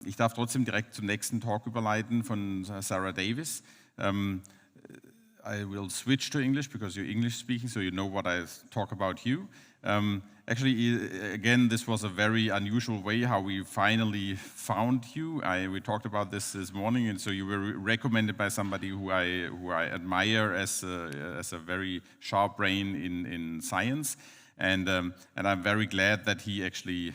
Ich darf trotzdem direkt zum nächsten Talk überleiten von Sara Davis. I will switch to English because you're English speaking, so you know what I talk about you. Actually, again, this was a very unusual way how we finally found you. We talked about this morning, and so you were recommended by somebody who I admire as a very sharp brain in science, and I'm very glad that he actually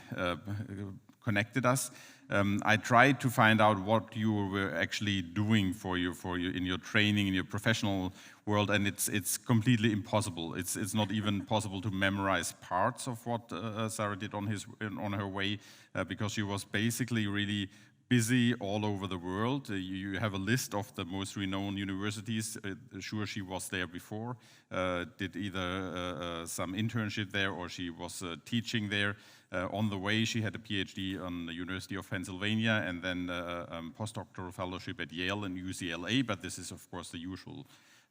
connected us. I tried to find out what you were actually doing for you in your training, in your professional world, and it's completely impossible. It's not even possible to memorize parts of what Sara did on her way, because she was basically really busy all over the world. You have a list of the most renowned universities. Sure, she was there before, did either some internship there or she was teaching there. On the way, she had a Ph.D. on the University of Pennsylvania and then a postdoctoral fellowship at Yale and UCLA, but this is, of course, the usual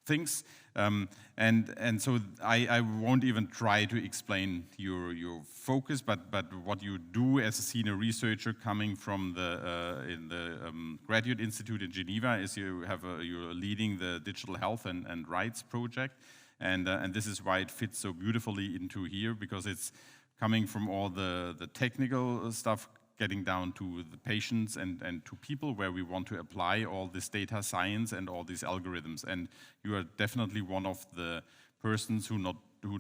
things. And so I won't even try to explain your focus, but what you do as a senior researcher coming from the Graduate Institute in Geneva is you're leading the Digital Health and Rights project, and this is why it fits so beautifully into here, because it's coming from all the technical stuff, getting down to the patients and to people where we want to apply all this data science and all these algorithms. And you are definitely one of the persons who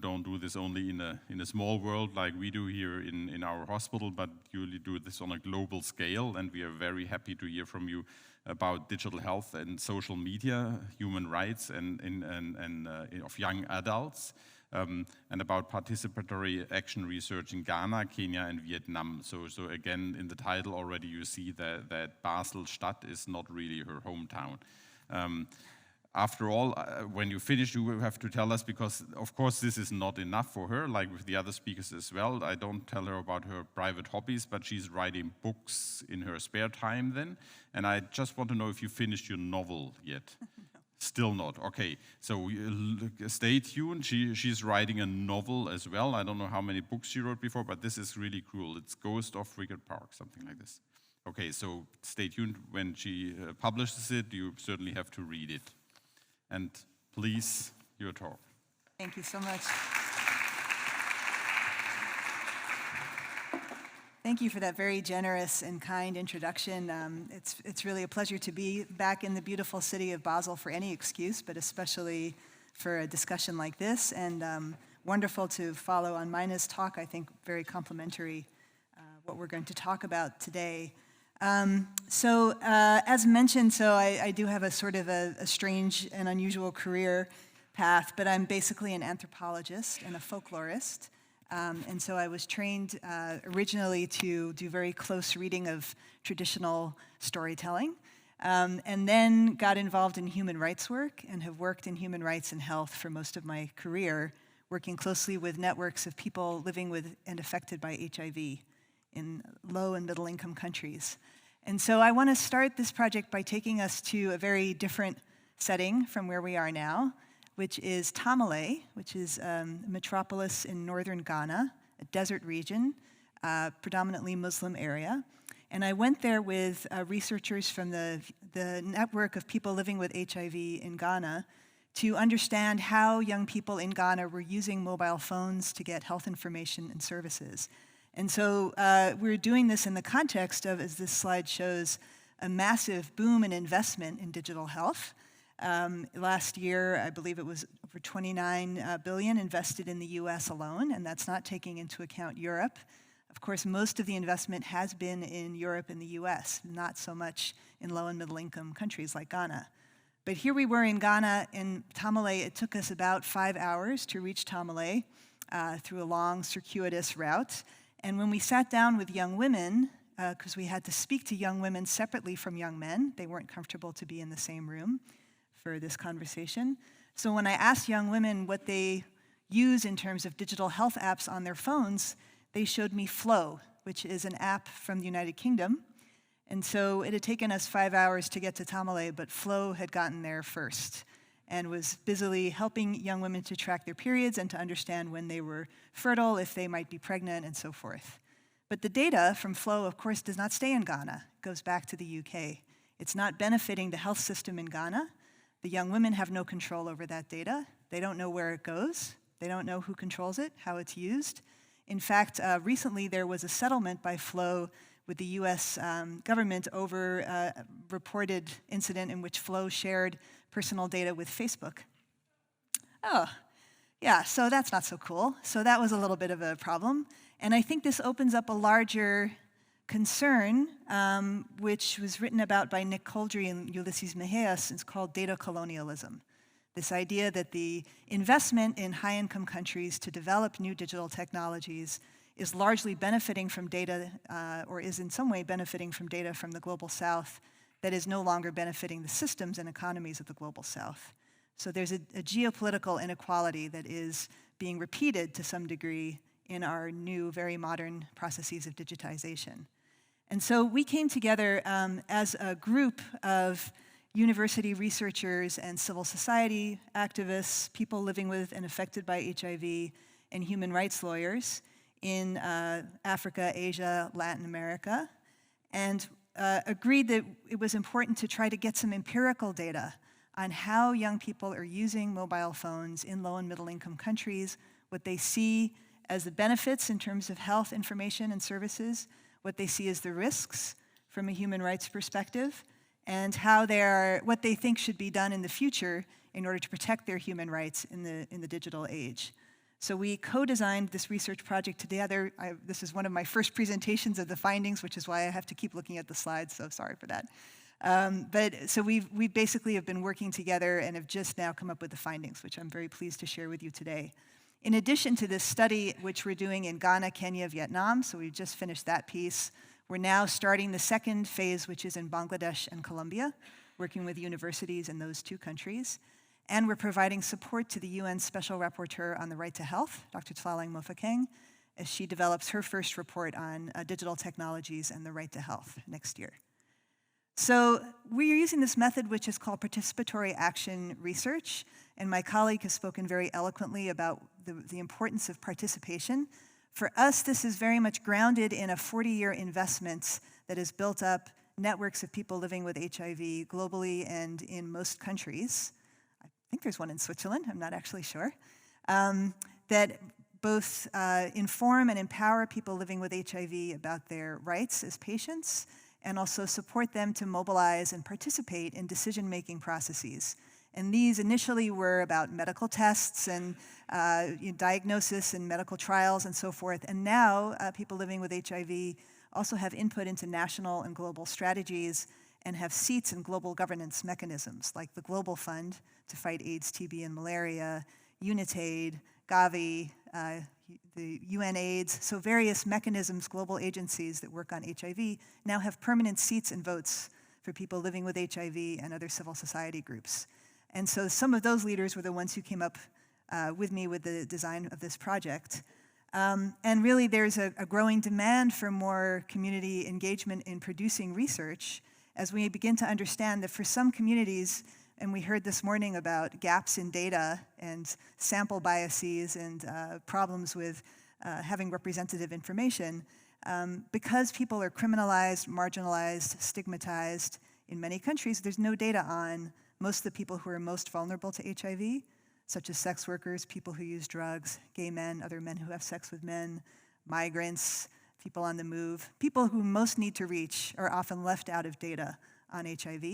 don't do this only in a small world like we do here in our hospital, but you do this on a global scale. And we are very happy to hear from you about digital health and social media, human rights, and of young adults. And about participatory action research in Ghana, Kenya, and Vietnam. So again, in the title already you see that Basel Stadt is not really her hometown. After all, when you finish, you will have to tell us, because of course this is not enough for her, like with the other speakers as well. I don't tell her about her private hobbies, but she's writing books in her spare time then. And I just want to know if you finished your novel yet. Still not. Okay, so stay tuned. She's writing a novel as well. I don't know how many books she wrote before, but this is really cool. It's Ghost of Frigate Park, something like this. Okay, so stay tuned. When she publishes it, you certainly have to read it. And please, your talk. Thank you so much. Thank you for that very generous and kind introduction. It's really a pleasure to be back in the beautiful city of Basel for any excuse, but especially for a discussion like this, and wonderful to follow on Mina's talk. I think very complimentary what we're going to talk about today. As mentioned, I do have a sort of a strange and unusual career path, but I'm basically an anthropologist and a folklorist. And so I was trained originally to do very close reading of traditional storytelling, and then got involved in human rights work and have worked in human rights and health for most of my career, working closely with networks of people living with and affected by HIV in low and middle income countries. And so I want to start this project by taking us to a very different setting from where we are now, which is Tamale, which is a metropolis in northern Ghana, a desert region, predominantly Muslim area. And I went there with researchers from the network of people living with HIV in Ghana to understand how young people in Ghana were using mobile phones to get health information and services. And so we're doing this in the context of, as this slide shows, a massive boom in investment in digital health. Last year, I believe it was over $29 billion invested in the US alone, and that's not taking into account Europe. Of course, most of the investment has been in Europe and the US, not so much in low and middle income countries like Ghana. But here we were in Ghana, in Tamale. It took us about 5 hours to reach Tamale through a long, circuitous route. And when we sat down with young women, because we had to speak to young women separately from young men, they weren't comfortable to be in the same room for this conversation. So when I asked young women what they use in terms of digital health apps on their phones, they showed me Flow, which is an app from the United Kingdom. And so it had taken us 5 hours to get to Tamale, but Flow had gotten there first and was busily helping young women to track their periods and to understand when they were fertile, if they might be pregnant, and so forth. But the data from Flow, of course, does not stay in Ghana. It goes back to the UK. It's not benefiting the health system in Ghana. The young women have no control over that data. They don't know where it goes. They don't know who controls it, how it's used. In fact, recently there was a settlement by Flow with the US government over a reported incident in which Flow shared personal data with Facebook. Oh, yeah, so that's not so cool. So that was a little bit of a problem. And I think this opens up a larger concern, which was written about by Nick Coldry and Ulysses Mejias. It's called data colonialism. This idea that the investment in high-income countries to develop new digital technologies is largely benefiting from data, or is in some way benefiting from data from the global south that is no longer benefiting the systems and economies of the global south. So there's a geopolitical inequality that is being repeated to some degree in our new, very modern processes of digitization. And so we came together as a group of university researchers and civil society activists, people living with and affected by HIV, and human rights lawyers in Africa, Asia, Latin America, and agreed that it was important to try to get some empirical data on how young people are using mobile phones in low and middle income countries, what they see as the benefits in terms of health information and services, what they see as the risks from a human rights perspective, and how what they think should be done in the future in order to protect their human rights in the digital age. So we co-designed this research project together. This is one of my first presentations of the findings, which is why I have to keep looking at the slides, so sorry for that. So we basically have been working together and have just now come up with the findings, which I'm very pleased to share with you today. In addition to this study, which we're doing in Ghana, Kenya, Vietnam, so we just finished that piece, we're now starting the second phase, which is in Bangladesh and Colombia, working with universities in those two countries. And we're providing support to the UN Special Rapporteur on the Right to Health, Dr. Tlalang Mofokeng, as she develops her first report on digital technologies and the right to health next year. So we are using this method, which is called participatory action research, and my colleague has spoken very eloquently about the importance of participation. For us, this is very much grounded in a 40-year investment that has built up networks of people living with HIV globally and in most countries. I think there's one in Switzerland, I'm not actually sure, that both inform and empower people living with HIV about their rights as patients, and also support them to mobilize and participate in decision-making processes. And these initially were about medical tests and diagnosis and medical trials and so forth. And now people living with HIV also have input into national and global strategies and have seats in global governance mechanisms like the Global Fund to fight AIDS, TB, and malaria, UNITAID, Gavi, the UNAIDS, so various mechanisms, global agencies that work on HIV now have permanent seats and votes for people living with HIV and other civil society groups. And so some of those leaders were the ones who came up with me with the design of this project. And really there's a growing demand for more community engagement in producing research as we begin to understand that for some communities, and we heard this morning about gaps in data and sample biases and problems with having representative information, because people are criminalized, marginalized, stigmatized in many countries, there's no data on most of the people who are most vulnerable to HIV, such as sex workers, people who use drugs, gay men, other men who have sex with men, migrants, people on the move. People who most need to reach are often left out of data on HIV.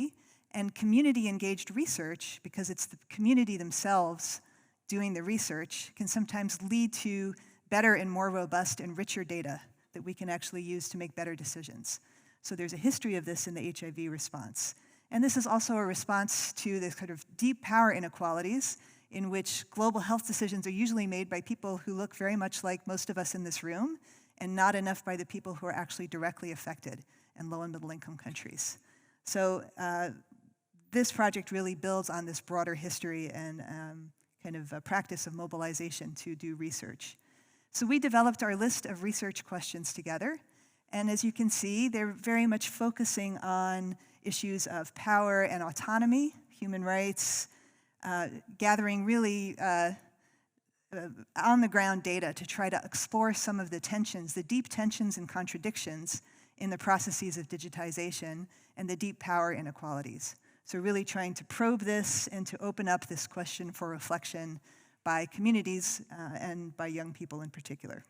And community-engaged research, because it's the community themselves doing the research, can sometimes lead to better and more robust and richer data that we can actually use to make better decisions. So there's a history of this in the HIV response. And this is also a response to this kind of deep power inequalities in which global health decisions are usually made by people who look very much like most of us in this room, and not enough by the people who are actually directly affected in low and middle income countries. So this project really builds on this broader history and kind of a practice of mobilization to do research. So we developed our list of research questions together, and as you can see, they're very much focusing on issues of power and autonomy, human rights, gathering really on-the-ground data to try to explore some of the tensions, the deep tensions and contradictions in the processes of digitization and the deep power inequalities. So really trying to probe this and to open up this question for reflection by communities and by young people in particular.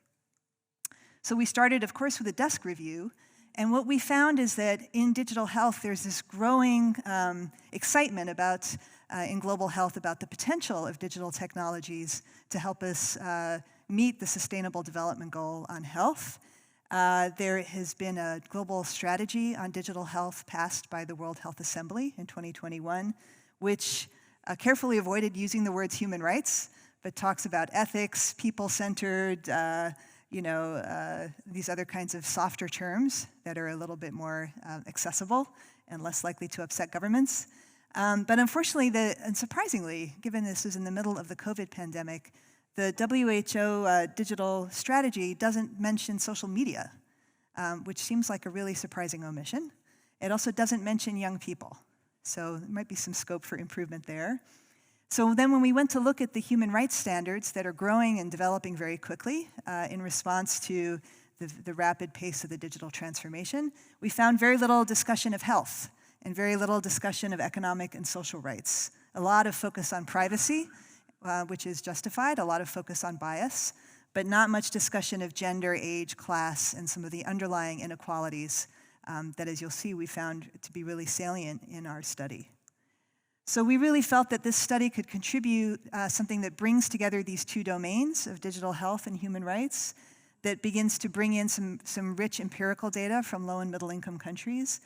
So we started, of course, with a desk review. And what we found is that in digital health, there's this growing excitement about, in global health, about the potential of digital technologies to help us meet the Sustainable Development Goal on health. There has been a global strategy on digital health passed by the World Health Assembly in 2021, which carefully avoided using the words human rights, but talks about ethics, people-centered, these other kinds of softer terms that are a little bit more accessible and less likely to upset governments. But unfortunately, and surprisingly, given this was in the middle of the COVID pandemic, the WHO digital strategy doesn't mention social media, which seems like a really surprising omission. It also doesn't mention young people. So there might be some scope for improvement there. So then when we went to look at the human rights standards that are growing and developing very quickly in response to the rapid pace of the digital transformation, we found very little discussion of health and very little discussion of economic and social rights. A lot of focus on privacy, which is justified, a lot of focus on bias, but not much discussion of gender, age, class, and some of the underlying inequalities that, as you'll see, we found to be really salient in our study. So we really felt that this study could contribute something that brings together these two domains of digital health and human rights, that begins to bring in some rich empirical data from low and middle income countries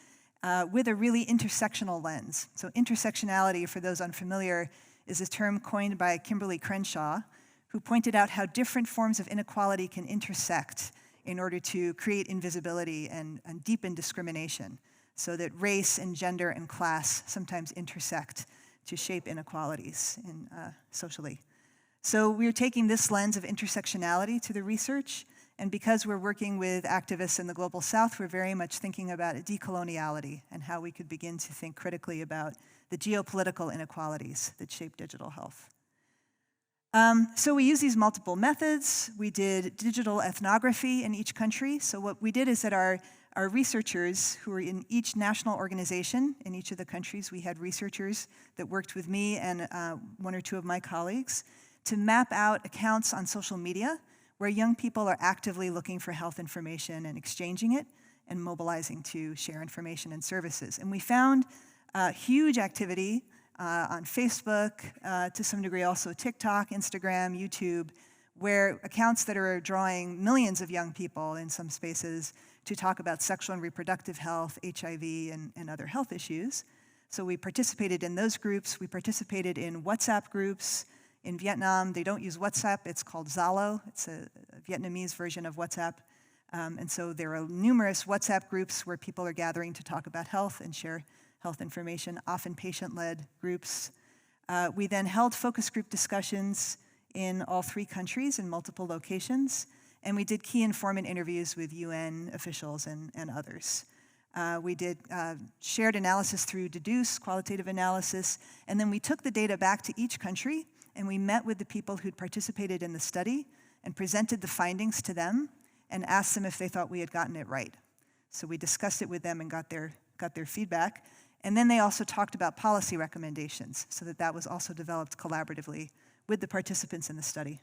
with a really intersectional lens. So intersectionality, for those unfamiliar, is a term coined by Kimberly Crenshaw, who pointed out how different forms of inequality can intersect in order to create invisibility and deepen discrimination, so that race and gender and class sometimes intersect to shape inequalities socially. So we're taking this lens of intersectionality to the research, and because we're working with activists in the Global South, we're very much thinking about decoloniality and how we could begin to think critically about the geopolitical inequalities that shape digital health. So we use these multiple methods. We did digital ethnography in each country. So what we did is that our researchers who were in each national organization in each of the countries, we had researchers that worked with me and one or two of my colleagues to map out accounts on social media where young people are actively looking for health information and exchanging it and mobilizing to share information and services. And we found huge activity on Facebook, to some degree also TikTok, Instagram, YouTube, where accounts that are drawing millions of young people in some spaces to talk about sexual and reproductive health, HIV, and other health issues. So we participated in those groups. We participated in WhatsApp groups. In Vietnam, they don't use WhatsApp. It's called Zalo. It's a Vietnamese version of WhatsApp. And so there are numerous WhatsApp groups where people are gathering to talk about health and share health information, often patient-led groups. We then held focus group discussions in all 3 countries in multiple locations, and we did key informant interviews with UN officials and others. We did shared analysis through deduce, qualitative analysis, and then we took the data back to each country, and we met with the people who'd participated in the study and presented the findings to them and asked them if they thought we had gotten it right. So we discussed it with them and got their feedback. And then they also talked about policy recommendations, so that was also developed collaboratively with the participants in the study.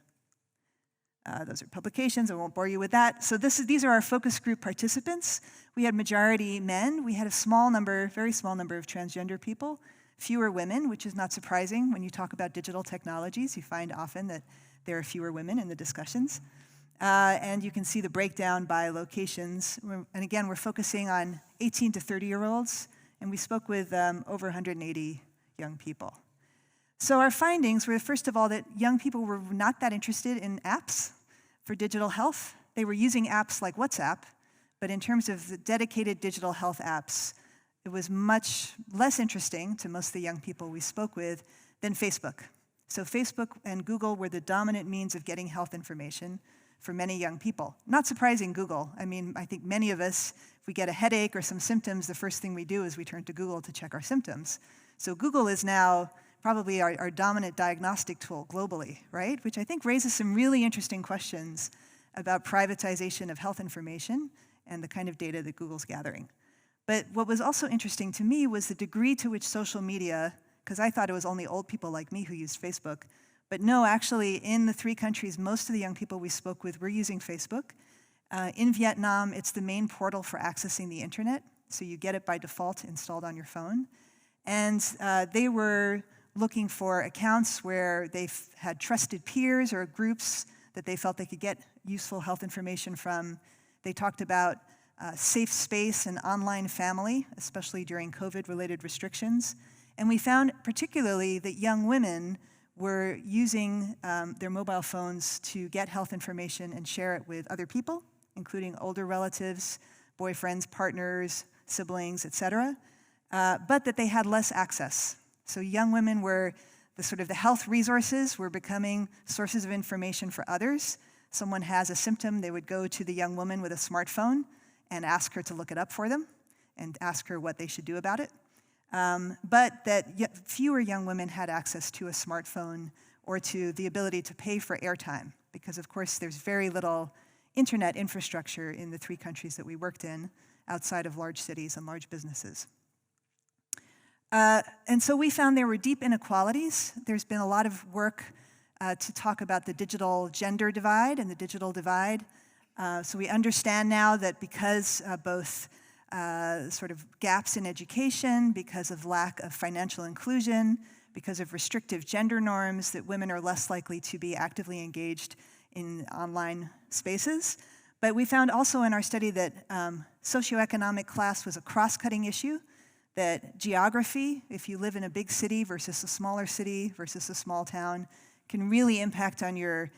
Those are publications, I won't bore you with that. So these are our focus group participants. We had majority men. We had a small number, very small number of transgender people, fewer women, which is not surprising. When you talk about digital technologies, you find often that there are fewer women in the discussions. And you can see the breakdown by locations. And again, we're focusing on 18 to 30-year-olds, and we spoke with over 180 young people. So our findings were, first of all, that young people were not that interested in apps for digital health. They were using apps like WhatsApp, but in terms of the dedicated digital health apps, it was much less interesting to most of the young people we spoke with than Facebook. So Facebook and Google were the dominant means of getting health information for many young people. Not surprising, Google. I mean, I think many of us, if we get a headache or some symptoms, the first thing we do is we turn to Google to check our symptoms. So Google is now probably our dominant diagnostic tool globally, right? Which I think raises some really interesting questions about privatization of health information and the kind of data that Google's gathering. But what was also interesting to me was the degree to which social media, because I thought it was only old people like me who used Facebook, but no, actually in the 3 countries, most of the young people we spoke with were using Facebook. In Vietnam, it's the main portal for accessing the internet, so you get it by default installed on your phone. And they were looking for accounts where they had trusted peers or groups that they felt they could get useful health information from. They talked about safe space and online family, especially during COVID-related restrictions. And we found particularly that young women were using their mobile phones to get health information and share it with other people, including older relatives, boyfriends, partners, siblings, et cetera, but that they had less access. So young women were the health resources were becoming sources of information for others. Someone has a symptom, they would go to the young woman with a smartphone and ask her to look it up for them and ask her what they should do about it. But that fewer young women had access to a smartphone or to the ability to pay for airtime, because of course there's very little internet infrastructure in the 3 countries that we worked in outside of large cities and large businesses. And so we found there were deep inequalities. There's been a lot of work to talk about the digital gender divide and the digital divide. So we understand now that because both gaps in education, because of lack of financial inclusion, because of restrictive gender norms, that women are less likely to be actively engaged in online spaces. But we found also in our study that socioeconomic class was a cross-cutting issue, that geography, if you live in a big city versus a smaller city versus a small town, can really impact on your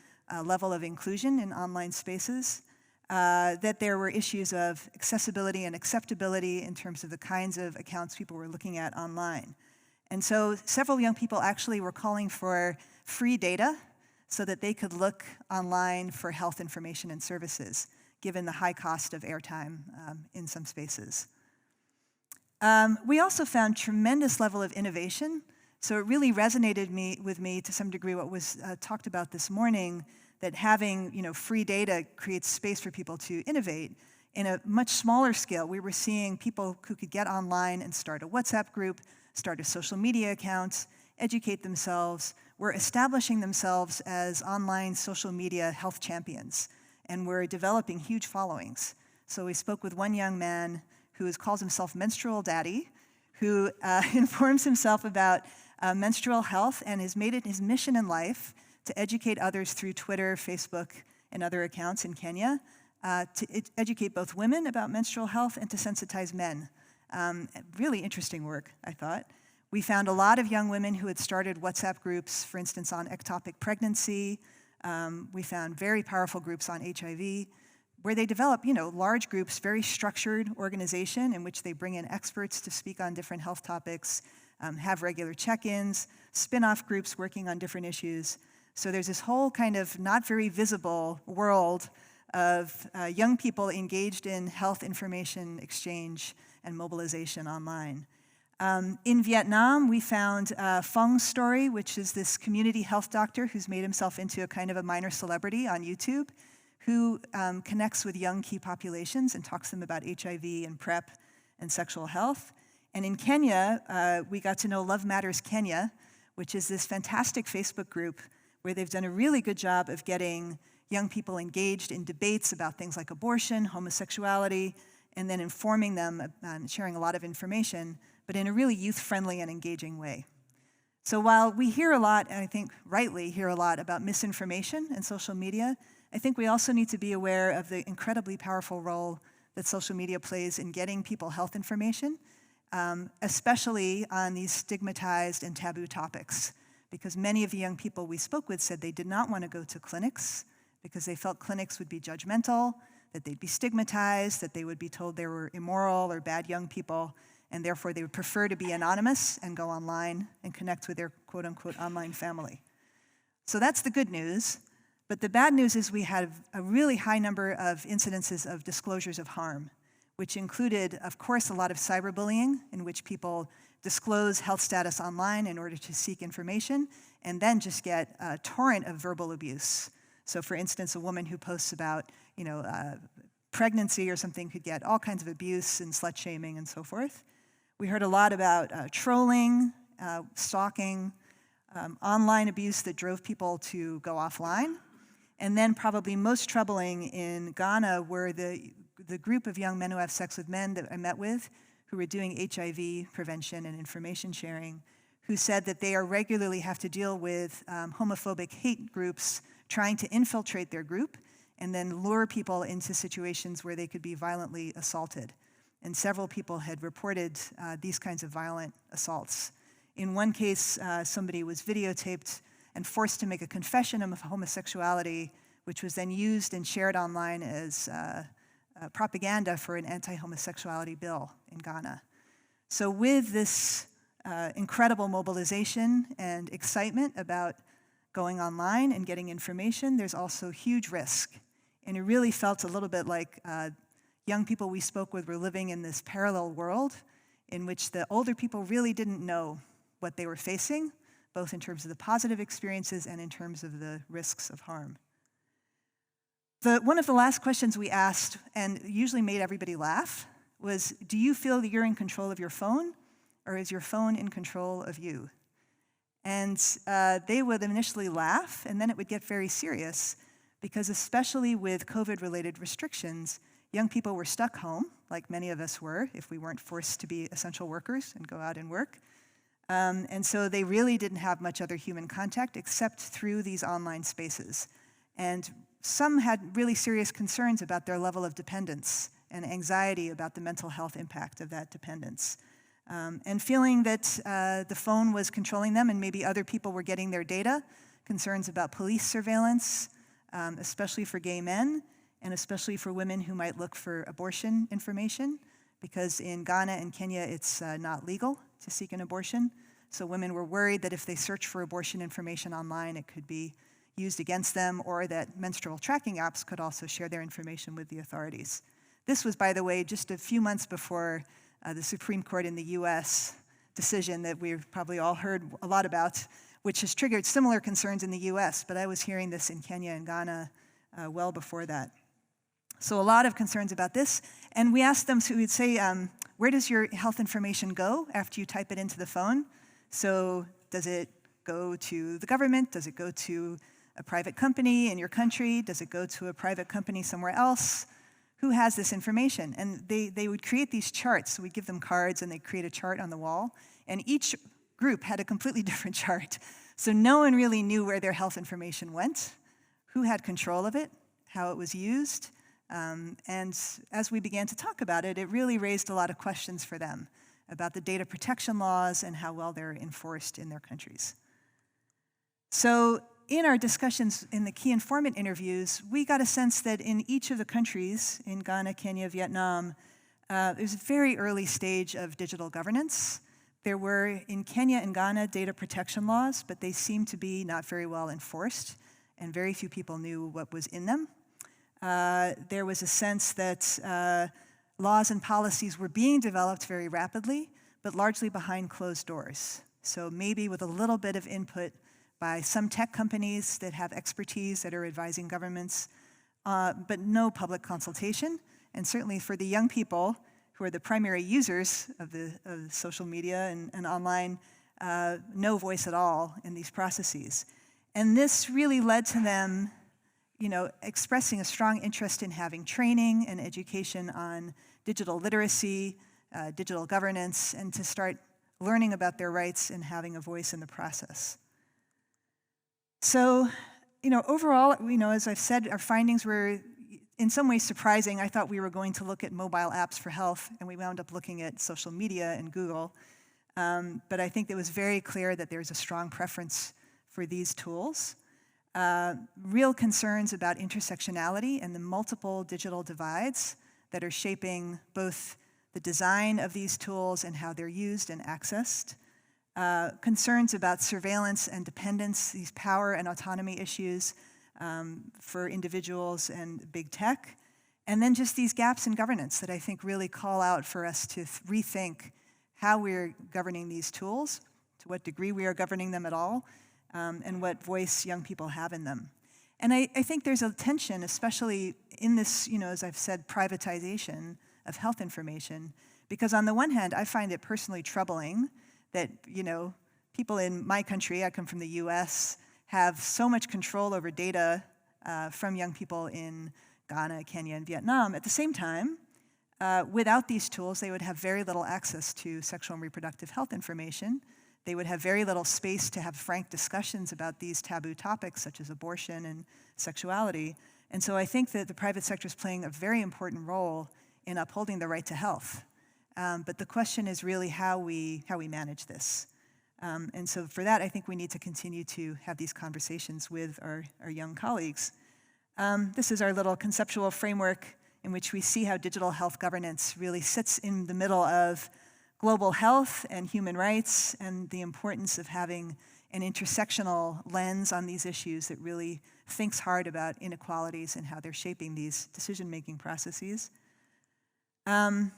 level of inclusion in online spaces. That there were issues of accessibility and acceptability in terms of the kinds of accounts people were looking at online. And so several young people actually were calling for free data so that they could look online for health information and services, given the high cost of airtime in some spaces. We also found tremendous level of innovation. So it really resonated with me to some degree what was talked about this morning, that having free data creates space for people to innovate. In a much smaller scale, we were seeing people who could get online and start a WhatsApp group, start a social media account, educate themselves, were establishing themselves as online social media health champions, and were developing huge followings. So we spoke with one young man who calls himself Menstrual Daddy, who informs himself about menstrual health and has made it his mission in life to educate others through Twitter, Facebook, and other accounts in Kenya, to educate both women about menstrual health and to sensitize men. Really interesting work, I thought. We found a lot of young women who had started WhatsApp groups, for instance, on ectopic pregnancy. We found very powerful groups on HIV, where they develop, large groups, very structured organization in which they bring in experts to speak on different health topics, have regular check-ins, spin-off groups working on different issues. So there's this whole kind of not very visible world of young people engaged in health information exchange and mobilization online. In Vietnam, we found Phong's story, which is this community health doctor who's made himself into a kind of a minor celebrity on YouTube, who connects with young key populations and talks to them about HIV and PrEP and sexual health. And in Kenya, we got to know Love Matters Kenya, which is this fantastic Facebook group where they've done a really good job of getting young people engaged in debates about things like abortion, homosexuality, and then informing them and sharing a lot of information, but in a really youth-friendly and engaging way. So while we hear a lot, and I think rightly hear a lot about misinformation and social media, I think we also need to be aware of the incredibly powerful role that social media plays in getting people health information, especially on these stigmatized and taboo topics. Because many of the young people we spoke with said they did not want to go to clinics because they felt clinics would be judgmental, that they'd be stigmatized, that they would be told they were immoral or bad young people, and therefore they would prefer to be anonymous and go online and connect with their quote-unquote online family. So that's the good news. But the bad news is we had a really high number of incidences of disclosures of harm, which included, of course, a lot of cyberbullying, in which people disclose health status online in order to seek information, and then just get a torrent of verbal abuse. So for instance, a woman who posts about pregnancy or something could get all kinds of abuse and slut-shaming and so forth. We heard a lot about trolling, stalking, online abuse that drove people to go offline. And then probably most troubling in Ghana were the group of young men who have sex with men that I met with, who were doing HIV prevention and information sharing, who said that they regularly have to deal with homophobic hate groups trying to infiltrate their group and then lure people into situations where they could be violently assaulted. And several people had reported these kinds of violent assaults. In one case, somebody was videotaped and forced to make a confession of homosexuality, which was then used and shared online as propaganda for an anti-homosexuality bill in Ghana. So with this incredible mobilization and excitement about going online and getting information, there's also huge risk. And it really felt a little bit like young people we spoke with were living in this parallel world in which the older people really didn't know what they were facing, both in terms of the positive experiences and in terms of the risks of harm. One of the last questions we asked, and usually made everybody laugh, was, do you feel that you're in control of your phone, or is your phone in control of you? And they would initially laugh, and then it would get very serious, because especially with COVID-related restrictions, young people were stuck home, like many of us were, if we weren't forced to be essential workers and go out and work. And so they really didn't have much other human contact except through these online spaces. And some had really serious concerns about their level of dependence and anxiety about the mental health impact of that dependence. And feeling that the phone was controlling them and maybe other people were getting their data, concerns about police surveillance, especially for gay men, and especially for women who might look for abortion information, because in Ghana and Kenya, it's not legal to seek an abortion. So women were worried that if they search for abortion information online, it could be used against them, or that menstrual tracking apps could also share their information with the authorities. This was, by the way, just a few months before the Supreme Court in the US decision that we've probably all heard a lot about, which has triggered similar concerns in the US, but I was hearing this in Kenya and Ghana well before that. So a lot of concerns about this, and we asked them, so we'd say, where does your health information go after you type it into the phone? So does it go to the government? Does it go to a private company in your country? Does it go to a private company somewhere else? Who has this information? And they would create these charts. So we'd give them cards, and they'd create a chart on the wall. And each group had a completely different chart. So no one really knew where their health information went, who had control of it, how it was used. And as we began to talk about it, it really raised a lot of questions for them about the data protection laws and how well they're enforced in their countries. So in our discussions in the key informant interviews, we got a sense that in each of the countries, in Ghana, Kenya, Vietnam, there's a very early stage of digital governance. There were, in Kenya and Ghana, data protection laws, but they seemed to be not very well enforced, and very few people knew what was in them. There was a sense that laws and policies were being developed very rapidly, but largely behind closed doors. So maybe with a little bit of input by some tech companies that have expertise that are advising governments, but no public consultation. And certainly for the young people who are the primary users of the social media and online, no voice at all in these processes. And this really led to them expressing a strong interest in having training and education on digital literacy, digital governance, and to start learning about their rights and having a voice in the process. So, overall, as I've said, our findings were in some ways surprising. I thought we were going to look at mobile apps for health, and we wound up looking at social media and Google. But I think it was very clear that there's a strong preference for these tools. Real concerns about intersectionality and the multiple digital divides that are shaping both the design of these tools and how they're used and accessed. Concerns about surveillance and dependence, these power and autonomy issues for individuals and big tech, And then just these gaps in governance that I think really call out for us to rethink how we're governing these tools, to what degree we are governing them at all, and what voice young people have in them. And I think there's a tension, especially in this, as I've said, privatization of health information, because on the one hand, I find it personally troubling that, people in my country, I come from the US, have so much control over data from young people in Ghana, Kenya, and Vietnam. At the same time, without these tools, they would have very little access to sexual and reproductive health information. They would have very little space to have frank discussions about these taboo topics, such as abortion and sexuality. And so I think that the private sector is playing a very important role in upholding the right to health. But the question is really how we manage this. And so for that, I think we need to continue to have these conversations with our young colleagues. This is our little conceptual framework in which we see how digital health governance really sits in the middle of global health and human rights, and the importance of having an intersectional lens on these issues that really thinks hard about inequalities and how they're shaping these decision-making processes. I'm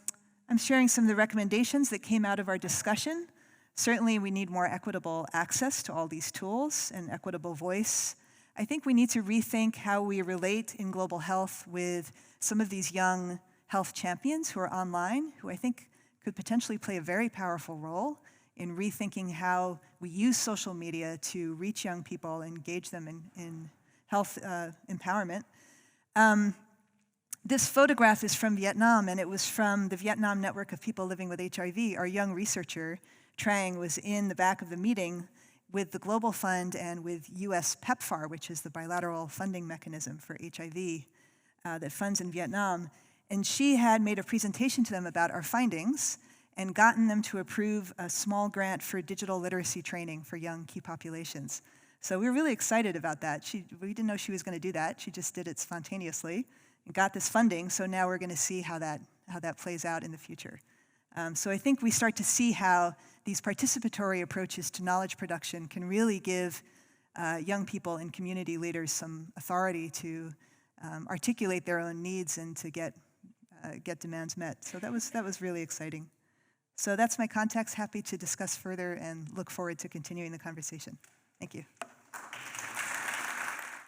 sharing some of the recommendations that came out of our discussion. Certainly, we need more equitable access to all these tools and equitable voice. I think we need to rethink how we relate in global health with some of these young health champions who are online, who I think could potentially play a very powerful role in rethinking how we use social media to reach young people, engage them in health empowerment. This photograph is from Vietnam, and it was from the Vietnam Network of People Living with HIV. Our young researcher, Trang, was in the back of the meeting with the Global Fund and with US PEPFAR, which is the bilateral funding mechanism for HIV that funds in Vietnam. And she had made a presentation to them about our findings and gotten them to approve a small grant for digital literacy training for young key populations. So we were really excited about that. We didn't know she was going to do that. She just did it spontaneously and got this funding. So now we're going to see how that plays out in the future. So I think we start to see how these participatory approaches to knowledge production can really give young people and community leaders some authority to articulate their own needs and to get demands met. So that was really exciting. So that's my context. Happy to discuss further and look forward to continuing the conversation. Thank you.